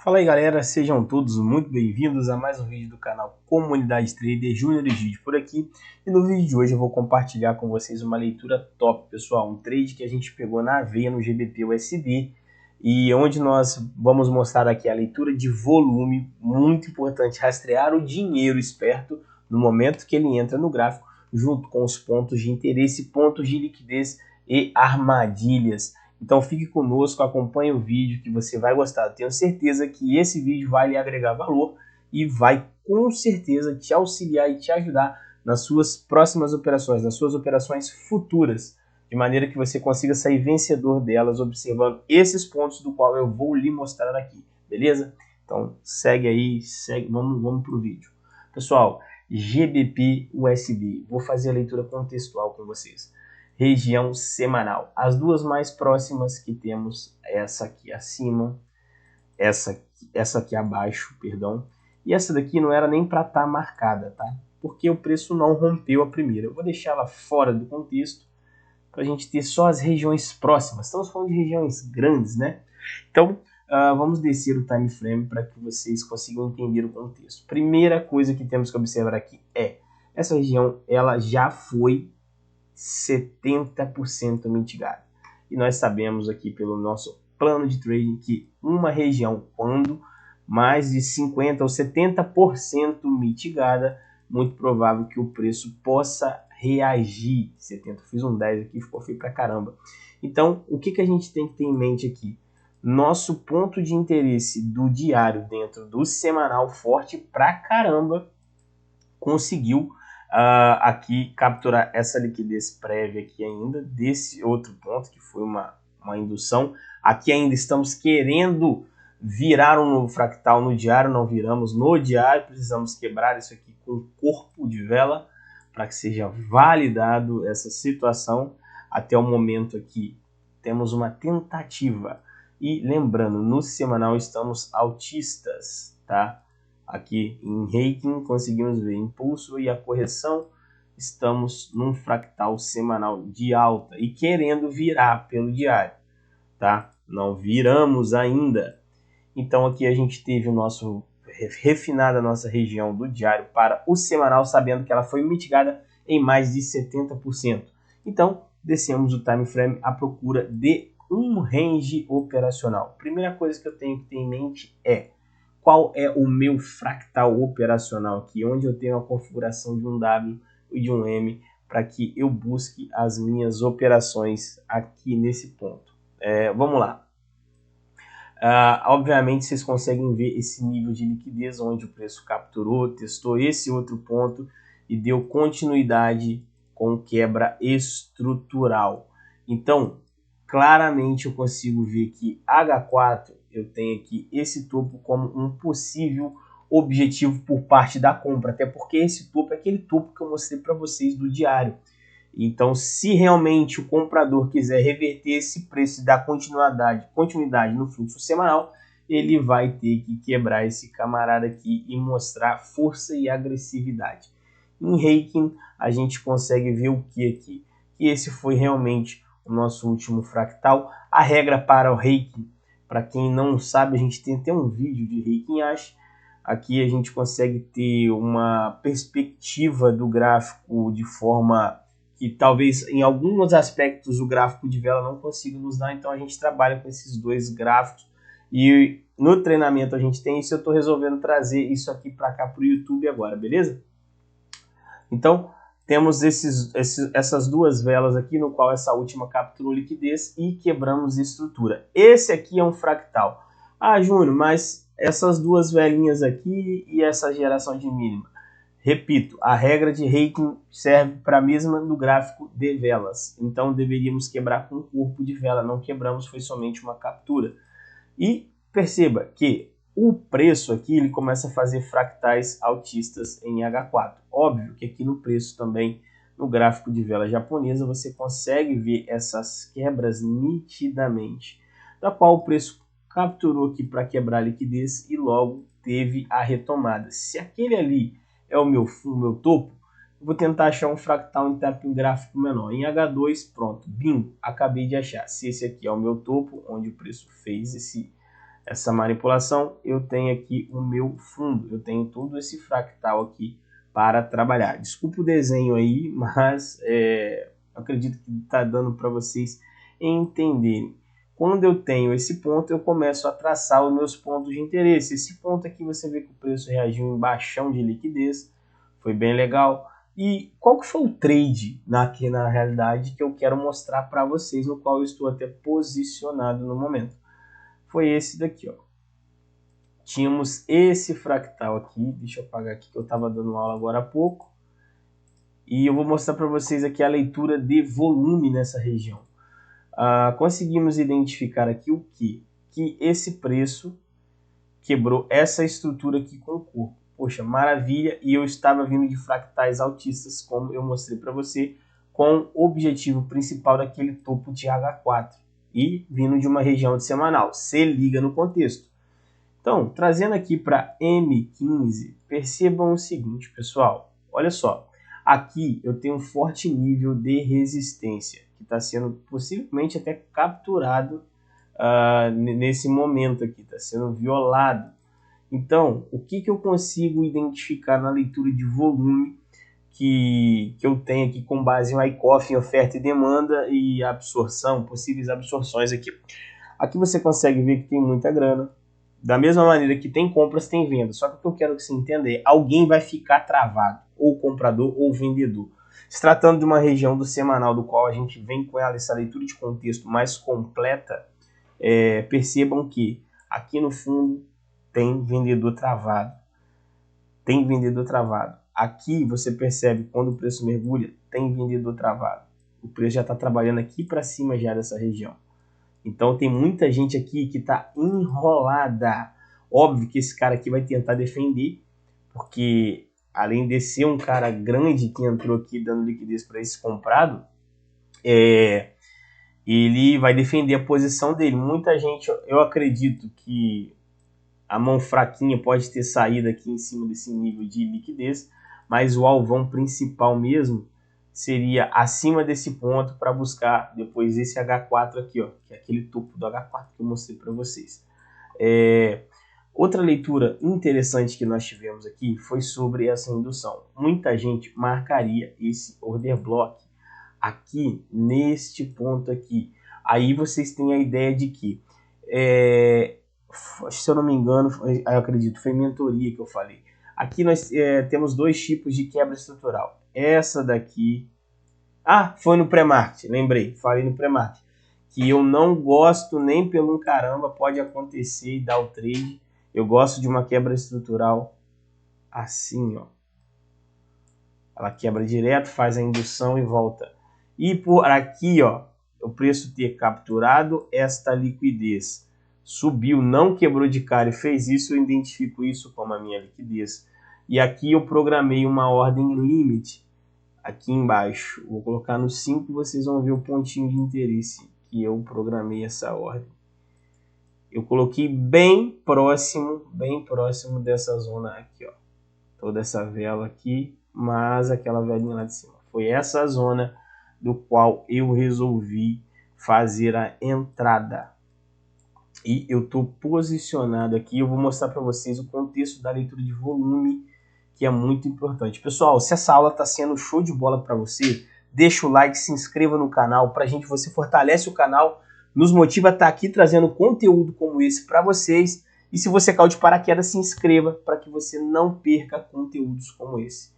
Fala aí galera, sejam todos muito bem-vindos a mais um vídeo do canal Comunidade Trader Júnior Egídio por aqui. E no vídeo de hoje eu vou compartilhar com vocês uma leitura top, pessoal, um trade que a gente pegou na veia no GBP/USD e onde nós vamos mostrar aqui a leitura de volume, muito importante, rastrear o dinheiro esperto no momento que ele entra no gráfico, junto com os pontos de interesse, pontos de liquidez e armadilhas. Então fique conosco, acompanhe o vídeo que você vai gostar. Tenho certeza que esse vídeo vai lhe agregar valor e vai com certeza te auxiliar e te ajudar nas suas próximas operações, nas suas operações futuras, de maneira que você consiga sair vencedor delas observando esses pontos do qual eu vou lhe mostrar aqui, beleza? Então segue aí, vamos para o vídeo. Pessoal, GBP/USD, vou fazer a leitura contextual com vocês. Região semanal. As duas mais próximas que temos, essa aqui acima, essa aqui abaixo, perdão. E essa daqui não era nem para estar marcada, tá? Porque o preço não rompeu a primeira. Eu vou deixar ela fora do contexto para a gente ter só as regiões próximas. Estamos falando de regiões grandes, né? Então, vamos descer o time frame para que vocês consigam entender o contexto. Primeira coisa que temos que observar aqui é essa região, ela já foi 70% mitigado. E nós sabemos aqui pelo nosso plano de trading que uma região, quando mais de 50% ou 70% mitigada, muito provável que o preço possa reagir. 70, fiz um 10 aqui, ficou feio pra caramba. Então, o que a gente tem que ter em mente aqui? Nosso ponto de interesse do diário dentro do semanal forte pra caramba conseguiu aqui capturar essa liquidez prévia aqui ainda, desse outro ponto que foi uma indução. Aqui ainda estamos querendo virar um novo fractal no diário, não viramos no diário, precisamos quebrar isso aqui com corpo de vela para que seja validado essa situação. Até o momento aqui temos uma tentativa e lembrando, no semanal estamos altistas, tá? Aqui em Reikin conseguimos ver impulso e a correção, estamos num fractal semanal de alta e querendo virar pelo diário, tá? Não viramos ainda. Então aqui a gente teve o nosso refinada a nossa região do diário para o semanal, sabendo que ela foi mitigada em mais de 70%. Então descemos o time frame à procura de um range operacional. Primeira coisa que eu tenho que ter em mente é qual é o meu fractal operacional aqui, onde eu tenho a configuração de um W e de um M para que eu busque as minhas operações aqui nesse ponto. Vamos lá. Obviamente vocês conseguem ver esse nível de liquidez onde o preço capturou, testou esse outro ponto e deu continuidade com quebra estrutural. Então, claramente eu consigo ver que H4 eu tenho aqui esse topo como um possível objetivo por parte da compra, até porque esse topo é aquele topo que eu mostrei para vocês do diário. Então, se realmente o comprador quiser reverter esse preço e dar continuidade no fluxo semanal, ele vai ter que quebrar esse camarada aqui e mostrar força e agressividade. Em Reikin, a gente consegue ver o que aqui? Que esse foi realmente o nosso último fractal. A regra para o Reikin, para quem não sabe, a gente tem até um vídeo de Reikin Ash. Aqui a gente consegue ter uma perspectiva do gráfico de forma que talvez em alguns aspectos o gráfico de vela não consiga nos dar, então a gente trabalha com esses dois gráficos e no treinamento a gente tem isso. Eu estou resolvendo trazer isso aqui para cá para o YouTube agora, beleza? Então temos essas duas velas aqui, no qual essa última capturou liquidez e quebramos estrutura. Esse aqui é um fractal. Ah, Júnior, mas essas duas velinhas aqui e essa geração de mínima. Repito, a regra de Reikin serve para a mesma no gráfico de velas. Então deveríamos quebrar com um corpo de vela. Não quebramos, foi somente uma captura. E perceba que o preço aqui ele começa a fazer fractais altistas em H4. Óbvio que aqui no preço também, no gráfico de vela japonesa, você consegue ver essas quebras nitidamente, da qual o preço capturou aqui para quebrar a liquidez e logo teve a retomada. Se aquele ali é o meu topo, eu vou tentar achar um fractal em gráfico menor. Em H2, pronto, bingo, acabei de achar. Se esse aqui é o meu topo, onde o preço fez essa manipulação, eu tenho aqui o meu fundo, eu tenho todo esse fractal aqui para trabalhar. Desculpa o desenho aí, mas acredito que está dando para vocês entenderem. Quando eu tenho esse ponto, eu começo a traçar os meus pontos de interesse. Esse ponto aqui você vê que o preço reagiu em baixão de liquidez, foi bem legal. E qual que foi o trade aqui na realidade que eu quero mostrar para vocês, no qual eu estou até posicionado no momento? Foi esse daqui, ó. Tínhamos esse fractal aqui, deixa eu apagar aqui que eu estava dando aula agora há pouco. E eu vou mostrar para vocês aqui a leitura de volume nessa região. Conseguimos identificar aqui o quê? Que esse preço quebrou essa estrutura aqui com o corpo. Poxa, maravilha! E eu estava vindo de fractais altistas, como eu mostrei para você, com o objetivo principal daquele topo de H4 e vindo de uma região de semanal. Se liga no contexto. Então, trazendo aqui para M15, percebam o seguinte, pessoal. Olha só, aqui eu tenho um forte nível de resistência, que está sendo possivelmente até capturado nesse momento aqui, está sendo violado. Então, o que eu consigo identificar na leitura de volume que eu tenho aqui com base em Wyckoff, em oferta e demanda e absorção, possíveis absorções aqui. Aqui você consegue ver que tem muita grana. Da mesma maneira que tem compras, tem vendas. Só que o que eu quero que você entenda é, alguém vai ficar travado, ou comprador ou vendedor. Se tratando de uma região do semanal, do qual a gente vem com essa leitura de contexto mais completa, percebam que aqui no fundo tem vendedor travado. Tem vendedor travado. Aqui você percebe quando o preço mergulha, tem vendedor travado. O preço já está trabalhando aqui para cima já dessa região. Então tem muita gente aqui que está enrolada. Óbvio que esse cara aqui vai tentar defender, porque além de ser um cara grande que entrou aqui dando liquidez para esse comprado, ele vai defender a posição dele. Muita gente, eu acredito que a mão fraquinha pode ter saído aqui em cima desse nível de liquidez, mas o alvão principal mesmo seria acima desse ponto para buscar depois esse H4 aqui, ó, que é aquele topo do H4 que eu mostrei para vocês. Outra leitura interessante que nós tivemos aqui foi sobre essa indução. Muita gente marcaria esse order block aqui neste ponto aqui. Aí vocês têm a ideia de que, se eu não me engano, eu acredito, foi mentoria que eu falei. Aqui nós temos dois tipos de quebra estrutural. Essa daqui... foi no pré-market, lembrei, falei no pré-market. Que eu não gosto nem pelo caramba, pode acontecer e dar o trade. Eu gosto de uma quebra estrutural assim, ó. Ela quebra direto, faz a indução e volta. E por aqui, ó, o preço ter capturado esta liquidez. Subiu, não quebrou de cara e fez isso, eu identifico isso como a minha liquidez. E aqui eu programei uma ordem limite aqui embaixo. Vou colocar no 5 e vocês vão ver o pontinho de interesse que eu programei essa ordem. Eu coloquei bem próximo dessa zona aqui, ó. Toda essa vela aqui, mas aquela velinha lá de cima. Foi essa zona do qual eu resolvi fazer a entrada. E eu estou posicionado aqui. Eu vou mostrar para vocês o contexto da leitura de volume, que é muito importante. Pessoal, se essa aula está sendo show de bola para você, deixa o like, se inscreva no canal. Para a gente, você fortalece o canal, nos motiva a estar aqui trazendo conteúdo como esse para vocês. E se você caiu de paraquedas, se inscreva para que você não perca conteúdos como esse.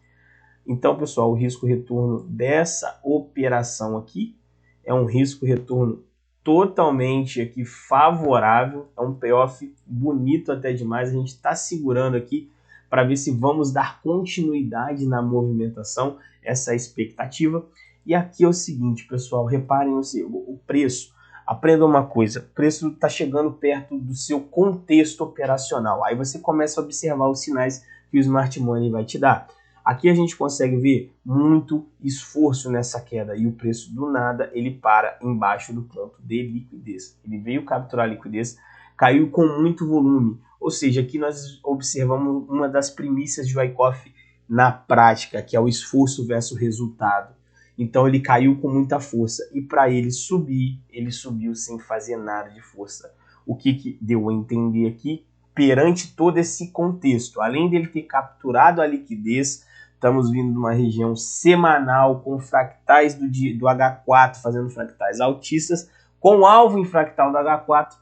Então, pessoal, o risco-retorno dessa operação aqui é um risco-retorno totalmente aqui favorável. É um payoff bonito até demais. A gente está segurando aqui para ver se vamos dar continuidade na movimentação. Essa é a expectativa. E aqui é o seguinte, pessoal, reparem o preço. Aprenda uma coisa, o preço está chegando perto do seu contexto operacional. Aí você começa a observar os sinais que o Smart Money vai te dar. Aqui a gente consegue ver muito esforço nessa queda e o preço do nada ele para embaixo do ponto de liquidez. Ele veio capturar liquidez, caiu com muito volume. Ou seja, aqui nós observamos uma das premissas de Wyckoff na prática, que é o esforço versus resultado. Então ele caiu com muita força e para ele subir, ele subiu sem fazer nada de força. O que deu a entender aqui, perante todo esse contexto, além dele ter capturado a liquidez, estamos vindo de uma região semanal com fractais do H4, fazendo fractais altistas, com alvo em fractal do H4,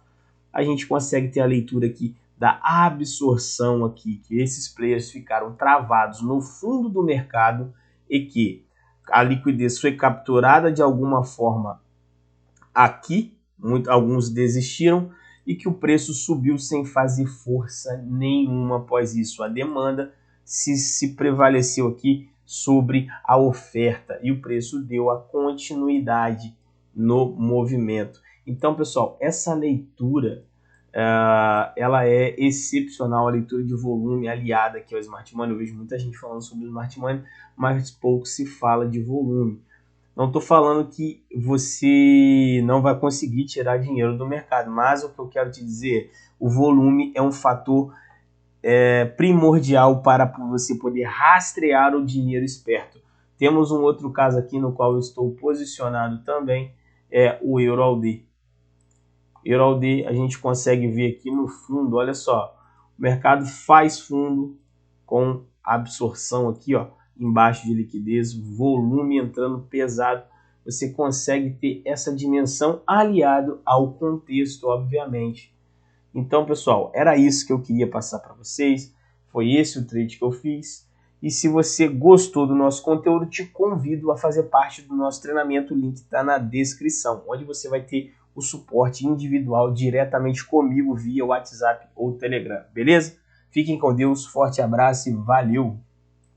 a gente consegue ter a leitura aqui da absorção aqui, que esses players ficaram travados no fundo do mercado e que a liquidez foi capturada de alguma forma aqui, alguns desistiram, e que o preço subiu sem fazer força nenhuma após isso. A demanda se prevaleceu aqui sobre a oferta e o preço deu a continuidade no movimento. Então, pessoal, essa leitura ela é excepcional, a leitura de volume aliada aqui ao Smart Money. Eu vejo muita gente falando sobre o Smart Money, mas pouco se fala de volume. Não estou falando que você não vai conseguir tirar dinheiro do mercado, mas o que eu quero te dizer, o volume é um fator primordial para você poder rastrear o dinheiro esperto. Temos um outro caso aqui no qual eu estou posicionado também, é o EURALD. EURALD a gente consegue ver aqui no fundo, olha só, o mercado faz fundo com absorção aqui, ó, embaixo de liquidez, volume entrando pesado, você consegue ter essa dimensão aliado ao contexto, obviamente. Então, pessoal, era isso que eu queria passar para vocês, foi esse o trade que eu fiz, e se você gostou do nosso conteúdo, te convido a fazer parte do nosso treinamento, o link está na descrição, onde você vai ter o suporte individual diretamente comigo via WhatsApp ou Telegram, beleza? Fiquem com Deus, forte abraço e valeu!